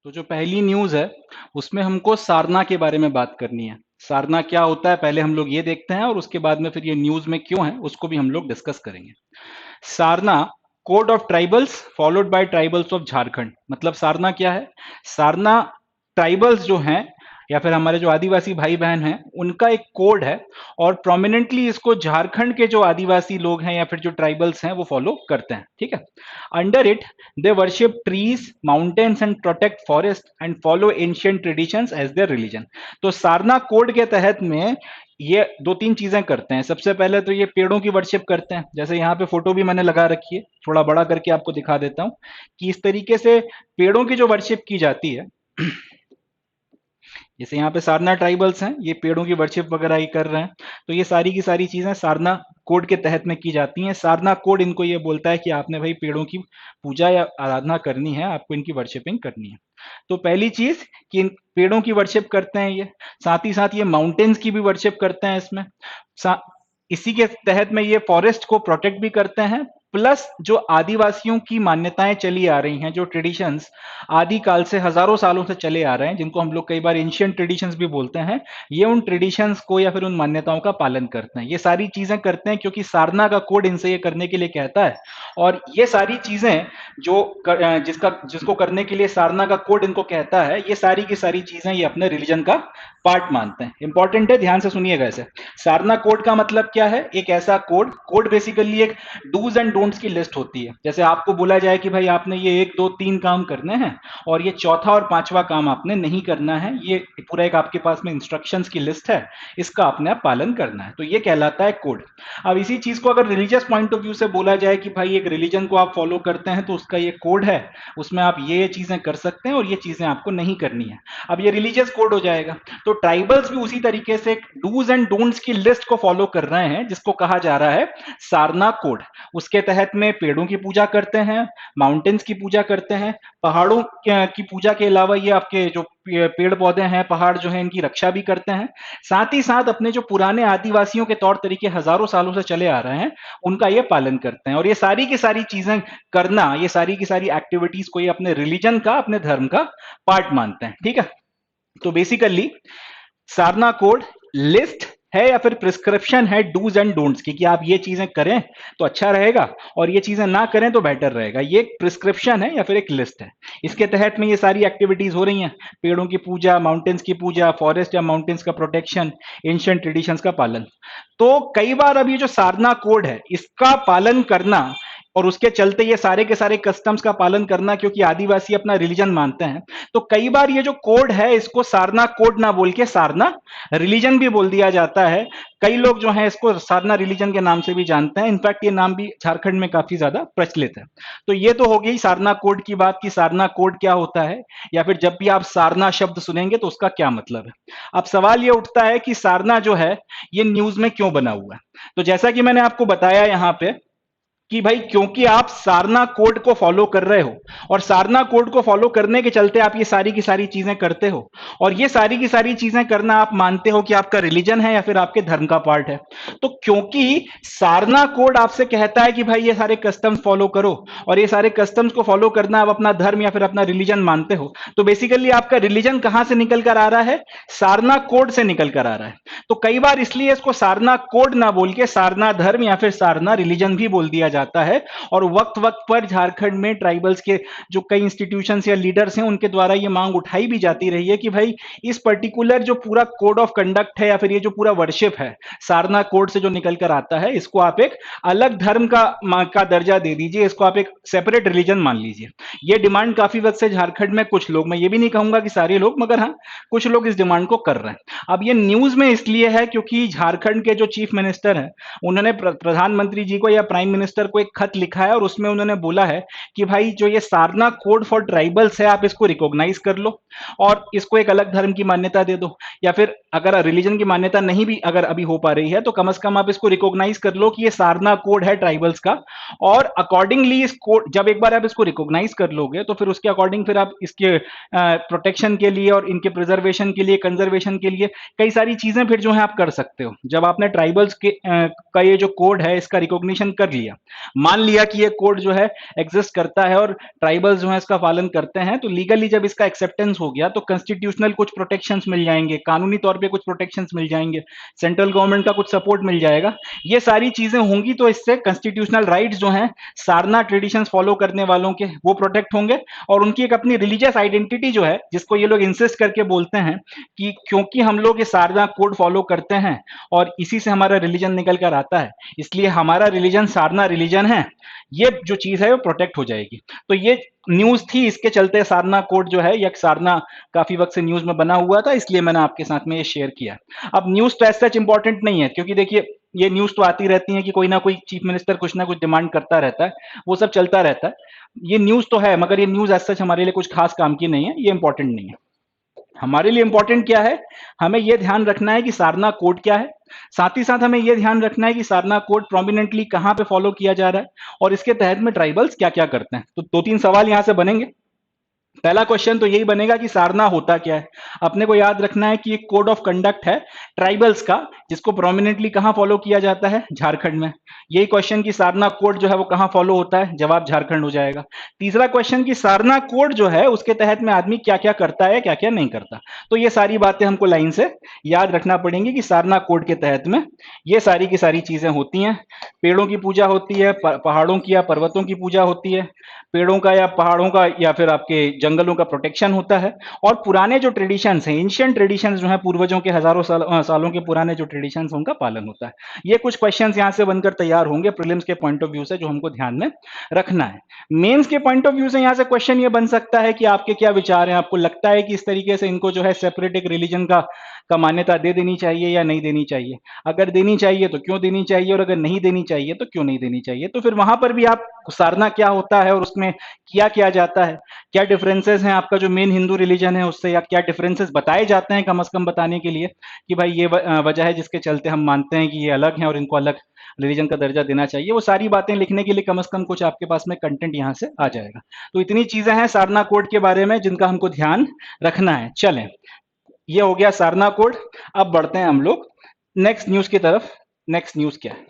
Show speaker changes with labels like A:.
A: तो जो पहली न्यूज है उसमें हमको सारना के बारे में बात करनी है। सारना क्या होता है पहले हम लोग ये देखते हैं और उसके बाद में फिर ये न्यूज में क्यों है उसको भी हम लोग डिस्कस करेंगे। सारना code of tribals followed by tribals of Jharkhand. मतलब सारना क्या है? सारना ट्राइबल्स जो हैं या फिर हमारे जो आदिवासी भाई बहन हैं उनका एक कोड है और प्रोमिनेंटली इसको झारखंड के जो आदिवासी लोग हैं या फिर जो ट्राइबल्स हैं वो फॉलो करते हैं। ठीक है। Under it they worship trees mountains and protect forest and follow ancient traditions as their religion. तो सारना कोड के तहत में ये दो तीन चीजें करते हैं। सबसे पहले तो ये पेड़ों की वर्शिप करते हैं, जैसे यहाँ पे फोटो भी मैंने लगा रखी है, थोड़ा बड़ा करके आपको दिखा देता हूं कि इस तरीके से पेड़ों की जो वर्शिप की जाती है। जैसे यहाँ पे सारना ट्राइबल्स हैं, ये पेड़ों की वर्शिप वगैरह ही कर रहे हैं। तो ये सारी की सारी चीजें सारना कोड के तहत में की जाती हैं। सारना कोड इनको ये बोलता है कि आपने भाई पेड़ों की पूजा या आराधना करनी है, आपको इनकी वर्शिपिंग करनी है। तो पहली चीज कि इन पेड़ों की वर्शिप करते हैं ये, साथ ही साथ ये माउंटेन्स की भी वर्शिप करते हैं इसमें। इसी के तहत में ये फॉरेस्ट को प्रोटेक्ट भी करते हैं, प्लस जो आदिवासियों की मान्यताएं चली आ रही हैं, जो ट्रेडिशंस आदि काल से हजारों सालों से चले आ रहे हैं, जिनको हम लोग कई बार एंशियंट ट्रेडिशंस भी बोलते हैं, ये उन ट्रेडिशंस को या फिर उन मान्यताओं का पालन करते हैं। ये सारी चीजें करते हैं क्योंकि सारना का कोड इनसे ये करने के लिए कहता है। और ये सारी चीजें जो जिसको करने के लिए सारना का कोड इनको कहता है, ये सारी की सारी चीजें ये अपने रिलीजन का पार्ट मानते हैं। इंपॉर्टेंट है, ध्यान से सुनिएगा इसे। सारना कोड का मतलब क्या है? एक ऐसा कोड, कोड बेसिकली एक डूज एंड डोंट्स की लिस्ट होती है। जैसे आपको बोला जाए कि भाई आपने ये 1 2 3 काम करने हैं और ये चौथा और पांचवा काम आपने नहीं करना है, ये पूरा एक आपके पास में इंस्ट्रक्शंस की लिस्ट है, इसका आपने आप पालन करना है, तो ये कहलाता है कोड। अब इसी चीज को अगर रिलीजियस पॉइंट ऑफ व्यू से बोला जाए कि भाई एक रिलीजन को आप फॉलो करते हैं तो उसका ये कोड है, उसमें आप ये चीजें कर सकते हैं और ये चीजें आपको नहीं करनी है। अब ये रिलीजियस कोड हो जाएगा। तो ट्राइबल्स भी उसी तरीके से डूज एंड डोंट्स की लिस्ट को फॉलो कर रहे हैं, जिसको कहा जा रहा है सारना कोड। उसके तहत में पेड़ों की पूजा करते हैं, माउंटेन्स की पूजा करते हैं, पहाड़ों की पूजा के अलावा ये आपके जो पेड़ पौधे हैं, पहाड़ जो है, इनकी रक्षा भी करते हैं। साथ ही साथ अपने जो पुराने आदिवासियों के तौर तरीके हजारों सालों से चले आ रहे हैं उनका ये पालन करते हैं। और ये सारी की सारी चीजें करना, ये सारी की सारी एक्टिविटीज को ये अपने रिलीजन का, अपने धर्म का पार्ट मानते हैं। ठीक है। तो बेसिकली सारना कोड लिस्ट है या फिर प्रिस्क्रिप्शन है डूज एंड डोंट्स की, कि आप ये चीजें करें तो अच्छा रहेगा और ये चीजें ना करें तो बेटर रहेगा। ये एक प्रिस्क्रिप्शन है या फिर एक लिस्ट है। इसके तहत में ये सारी एक्टिविटीज हो रही हैं, पेड़ों की पूजा, माउंटेन्स की पूजा, फॉरेस्ट या माउंटेन्स का प्रोटेक्शन, एंशिएंट ट्रेडिशंस का पालन। तो कई बार अब ये जो सारना कोड है इसका पालन करना और उसके चलते ये सारे के सारे कस्टम्स का पालन करना, क्योंकि आदिवासी अपना रिलीजन मानते हैं, तो कई बार ये जो कोड है इसको सारना कोड ना बोल के सारना रिलीजन भी बोल दिया जाता है। कई लोग जो हैं इसको सारना रिलीजन के नाम से भी जानते हैं। इनफैक्ट ये नाम भी झारखंड में काफी ज्यादा प्रचलित है। तो ये तो हो गई सारना कोड की बात कि सारना कोड क्या होता है, या फिर जब भी आप सारना शब्द सुनेंगे तो उसका क्या मतलब है। अब सवाल ये उठता है कि सारना जो है ये न्यूज में क्यों बना हुआ है। तो जैसा कि मैंने आपको बताया यहां पे कि भाई क्योंकि आप सारना कोड को फॉलो कर रहे हो और सारना कोड को फॉलो करने के चलते आप ये सारी की सारी चीजें करते हो, और ये सारी की सारी चीजें करना आप मानते हो कि आपका रिलीजन है या फिर आपके धर्म का पार्ट है। तो क्योंकि सारना कोड आपसे कहता है कि भाई ये सारे कस्टम्स फॉलो करो और ये सारे कस्टम्स को फॉलो करना आप अपना धर्म या फिर अपना रिलीजन मानते हो, तो बेसिकली आपका रिलीजन कहां से निकल कर आ रहा है? सारना कोड से निकल कर आ रहा है। तो कई बार इसलिए इसको सारना कोड ना बोल के सारना धर्म या फिर सारना रिलीजन भी बोल दिया जाता है। और वक्त वक्त पर झारखंड में ट्राइबल्स के जो कई इंस्टीट्यूशंस या लीडर्स हैं उनके द्वारा ये मांग उठाई भी जाती रही है कि भाई इस पर्टिकुलर जो पूरा कोड ऑफ कंडक्ट है या फिर ये जो पूरा वर्शिप है सारना कोड से जो निकल कर आता है, इसको आप एक अलग धर्म का दर्जा दे दीजिए, इसको आप एक सेपरेट रिलीजन मान लीजिए। ये डिमांड काफी वक्त से झारखंड में कुछ लोग, मैं ये भी नहीं कहूंगा कि सारे लोग, मगर हाँ कुछ लोग इस डिमांड को कर रहे हैं। अब ये न्यूज में इसलिए है क्योंकि झारखंड के जो चीफ मिनिस्टर हैं उन्होंने प्रधानमंत्री जी को या प्राइम मिनिस्टर को एक खत लिखा है और उसमें उन्होंने बोला है कि भाई जो ये सारना कोड फॉर ट्राइबल्स है आप इसको रिकॉग्नाइज कर लो और इसको एक अलग धर्म की मान्यता दे दो, या फिर अगर रिलीजन की मान्यता नहीं भी अगर अभी हो पा रही है तो कम से कम आप इसको रिकॉग्नाइज कर लो कि ये सारना कोड है ट्राइबल्स का। और अकॉर्डिंगली इस कोड, जब एक बार आप इसको रिकॉग्नाइज कर लोगे तो फिर उसके अकॉर्डिंग फिर आप इसके प्रोटेक्शन के लिए और इनके प्रिजर्वेशन के लिए, कंजर्वेशन के लिए कई सारी चीजें फिर जो है आप कर सकते हो। जब आपने ट्राइबल्स का ये जो कोड है इसका रिकॉग्निशन कर लिया, मान लिया कि ये कोड जो है एग्जिस्ट करता है और ट्राइबल्स जो है इसका पालन करते हैं, तो लीगली जब इसका एक्सेप्टेंस हो गया तो कॉन्स्टिट्यूशनल कुछ प्रोटेक्शंस मिल जाएंगे, कानूनी तौर पे कुछ प्रोटेक्शंस मिल जाएंगे, सेंट्रल गवर्नमेंट का कुछ सपोर्ट मिल जाएगा। ये सारी चीजें होंगी तो इससे कॉन्स्टिट्यूशनल राइट्स जो हैं सारना ट्रेडिशंस फॉलो करने वालों के वो प्रोटेक्ट होंगे, और उनकी एक अपनी रिलीजियस आइडेंटिटी जो है, जिसको ये लोग इंसिस्ट करके बोलते हैं कि क्योंकि हम लोग ये सारना कोड फॉलो करते हैं और इसी से हमारा रिलीजन निकल कर आता है, इसलिए हमारा रिलीजन सारना रिलीजन है, ये जो चीज है वो प्रोटेक्ट हो जाएगी। तो ये न्यूज थी, इसके चलते सारना कोड जो है, या सारना काफी वक्त से न्यूज में बना हुआ था, इसलिए मैंने आपके साथ में ये शेयर किया। अब न्यूज तो ऐसा सच इंपॉर्टेंट नहीं है, क्योंकि देखिए ये न्यूज तो आती रहती है कि कोई ना कोई चीफ मिनिस्टर कुछ ना कुछ डिमांड करता रहता है, वो सब चलता रहता है। ये न्यूज तो है, मगर ये न्यूज ऐसा सच हमारे लिए कुछ खास काम की नहीं है, ये इंपॉर्टेंट नहीं है। हमारे लिए इंपॉर्टेंट क्या है, हमें यह ध्यान रखना है कि सारना कोड क्या है, साथ ही साथ हमें यह ध्यान रखना है कि सारना कोड प्रोमिनेंटली कहां पे फॉलो किया जा रहा है और इसके तहत में ट्राइबल्स क्या क्या करते हैं। तो दो तीन सवाल यहां से बनेंगे। पहला क्वेश्चन तो यही बनेगा कि सारना होता क्या है। अपने को याद रखना है कि एक कोड ऑफ कंडक्ट है ट्राइबल्स का, जिसको प्रोमिनेंटली कहां फॉलो किया जाता है, झारखंड में। यही क्वेश्चन कि सारना कोड जो है वो कहां फॉलो होता है, जवाब झारखंड हो जाएगा। तीसरा क्वेश्चन कि सारना कोड जो है उसके तहत में आदमी क्या क्या करता है, क्या क्या नहीं करता। तो ये सारी बातें हमको लाइन से याद रखना पड़ेंगी कि सारना कोड के तहत में ये सारी की सारी चीजें होती हैं। पेड़ों की पूजा होती है, पहाड़ों की या पर्वतों की पूजा होती है, पेड़ों का या पहाड़ों का या फिर आपके जंगलों का प्रोटेक्शन होता है, और पुराने जो ट्रेडिशंस हैं, एंशिएंट ट्रेडिशंस जो है, पूर्वजों के हजारों सालों के पुराने जो ट्रेडिशंस उनका पालन होता है। ये कुछ क्वेश्चंस यहां से बनकर तैयार होंगे प्रीलिम्स के पॉइंट ऑफ व्यू से, जो हमको ध्यान में रखना है। मेंस के पॉइंट ऑफ व्यू से यहां से क्वेश्चन ये बन सकता है कि आपके क्या विचार हैं, आपको लगता है कि इस तरीके से इनको जो है सेपरेट एक रिलीजन का मान्यता दे देनी चाहिए या नहीं देनी चाहिए। अगर देनी चाहिए तो क्यों देनी चाहिए, और अगर नहीं देनी चाहिए तो क्यों नहीं देनी चाहिए। तो फिर वहां पर भी आप सारना क्या होता है और उसमें किया क्या जाता है, क्या डिफरेंसेस हैं आपका जो मेन हिंदू रिलीजन है उससे, या क्या डिफरेंसेस बताए जाते हैं कम से कम बताने के लिए कि भाई ये वजह है जिसके चलते हम मानते हैं कि ये अलग है और इनको अलग रिलीजन का दर्जा देना चाहिए। वो सारी बातें लिखने के लिए कम से कम कुछ आपके पास में कंटेंट यहाँ से आ जाएगा। तो इतनी चीजें हैं सारना कोड के बारे में जिनका हमको ध्यान रखना है। चलें, ये हो गया सारना कोड। अब बढ़ते हैं हम लोग नेक्स्ट न्यूज की तरफ। नेक्स्ट न्यूज क्या है?